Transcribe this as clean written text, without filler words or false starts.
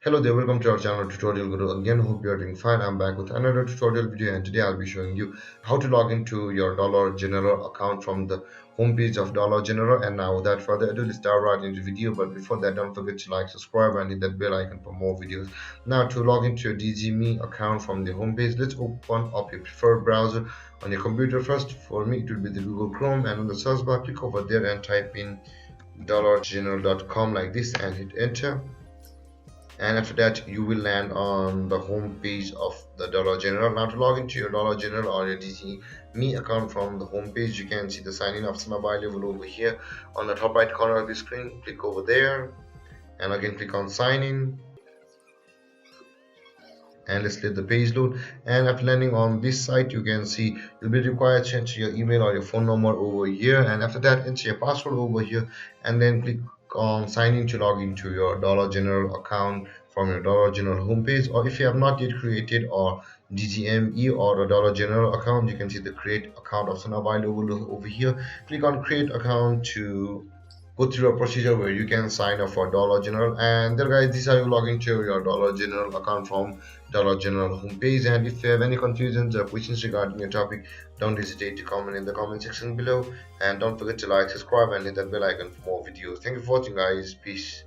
Hello there, welcome to our channel Tutorial Guru. Again, hope you are doing fine. I'm back with another tutorial video, and today I'll be showing you how to log into your Dollar General account from the homepage of Dollar General. And now, without further ado, let's start right into the video. But before that, don't forget to like, subscribe, and hit that bell icon for more videos. Now, to log into your DGme account from the homepage, let's open up your preferred browser on your computer first. For me, it will be the Google Chrome, and on the search bar, click over there and type in dollargeneral.com like this and hit enter. And after that you will land on the home page of the Dollar General. Now, to log into your Dollar General or your DGme account from the home page, you can see the sign in option available over here on the top right corner of the screen. Click over there and again click on sign in, and let's let the page load. And after landing on this site, you can see you'll be required to enter your email or your phone number over here, and after that enter your password over here, and then click on sign in to log into your Dollar General account from your Dollar General homepage. Or if you have not yet created or DGme or a Dollar General account, you can see the create account option available over here. Click on create account to go through a procedure where you can sign up for Dollar General. And there, guys, this is how you log into your Dollar General account from Dollar General homepage. And if you have any confusions or questions regarding your topic, don't hesitate to comment in the comment section below, and don't forget to like, subscribe, and hit that bell icon for more videos. Thank you for watching, guys. Peace.